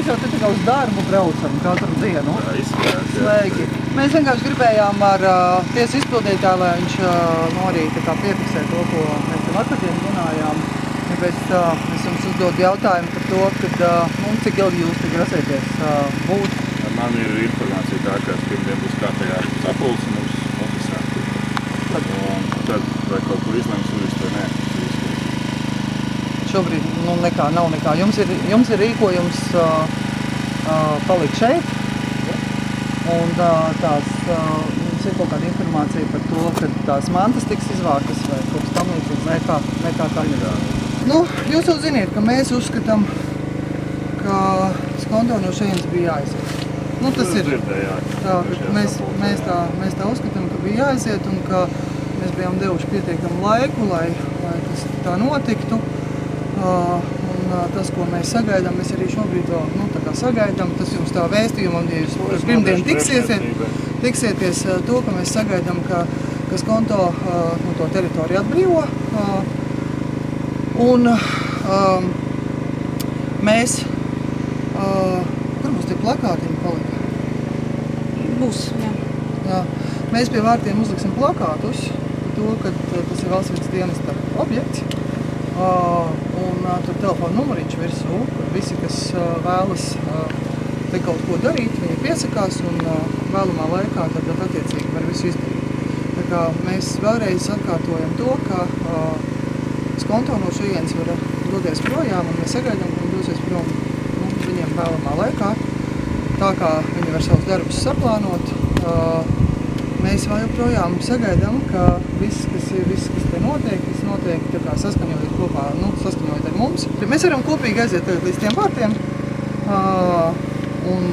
mēs jau te tikai uz darbu braucam katru dienu. Jā, izskatās, jā. Sveiki. Mēs vienkārši gribējām ar tiesu izpildītāju, lai viņš arī piefiksē to, ko mēs te vakardien runājām. Tāpēc es jums uzdodu jautājumu par to, cik ilgi jūs te grasēties būt. Man ir informācija tā, ka pirmdien būs kārtējā sapulce mums ofisā. Un tad vai kaut ko izlems un viss vai nē. Šobrīd nav nekā. Jums ir rīkojums palikt šeit. Un mums ir kaut kāda informācija par to, ka tās mantas tiks izvāktas vai kaut kas tam līdzīgs, vai kā tam ir. Jūs jau ziniet, ka mēs uzskatām, ka skonto no šejienes bija jāiziet. Tas ir tā, mēs tā uzskatām, ka bija jāiziet un ka mēs bijām devuši pietiekamu laiku, lai tas tā notiktu. Un tas, ko mēs sagaidām, mēs arī šobrīd vēl sagaidām. Tas jums tā vēstījuma, un ja jūs pirmdien tiksieties to, ka mēs sagaidām, ka skonto to teritoriju atbrīvo. Un mēs, kur mums tie plakātiņi palika? Būs, jā. Jā. Mēs pie vārtiem uzliksim plakātus par to, ka tas ir valsts vidas dienesta objekts. Un tur telefona numuriņš virsū, kur visi, kas vēlas te kaut ko darīt, viņi piesakās un vēlamā laikā tad attiecīgi var visu izdarīt. Tā kā mēs vēlreiz atkārtojam to, ka skonto no šejienes var doties projām, un mēs sagaidām, ka viņi dosies prom viņiem vēlamā laikā. Tā kā viņi var savus darbus saplānot, mēs vēl joprojām sagaidām, ka viss, kas te notiek, viss notiek tā kā saskaņojot kopā, saskaņojot ar mums. Mēs varam kopīgi aiziet līdz tiem vārtiem un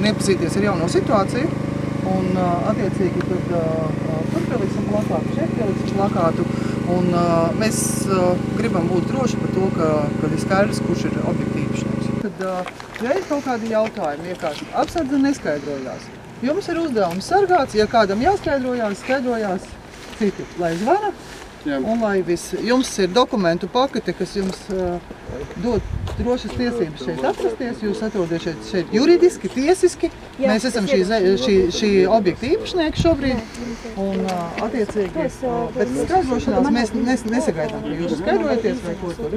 iepazīties ar jauno situāciju. Un attiecīgi tad tur pieliksim plakātu, šeit pieliksim plakātu. Un mēs gribam būt droši par to, ka ir skaidrs, kurš ir objekta īpašnieks. Tad, ja ir kaut kādi jautājumi, vienkārši apsardze neskaidrojās. Jums ir uzdevums sargāts, ja kādam skaidrojās citi, lai zvana. Jā. Un lai jums ir dokumentu pakete, kas jums dod drošas tiesības šeit atrasties. Jūs atrodat šeit juridiski, tiesiski. Jā, mēs esam šī objekta īpašnieki šobrīd. Un attiecīgi pēc skaidrošanās mēs nesagaidām, ka jūs skaidrojaties vai ko tur.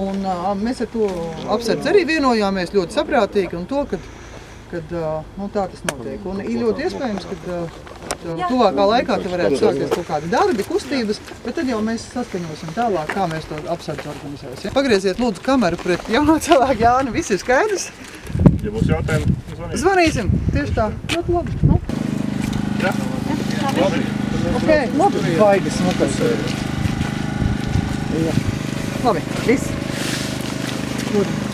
Un mēs ar to apsardzi arī vienojāmies ļoti saprātīgi un to, kad tā tas notiek. Un ir ļoti iespējams, ka tuvākā laikā te varētu sākties kaut kādi darbi, kustības, bet tad jau mēs saskaņosim tālāk, kā mēs to apsardzi organizēsim. Pagrieziet lūdzu kameru pret jauno cilvēku Jāni, viss ir skaidrs. Ja būs jautājumi, zvanīsim. Zvanīsim, tieši tā. Ļoti labi. Jā. Labi. Ok, labi. Baigas nokas. Labi, viss. Lūdzu.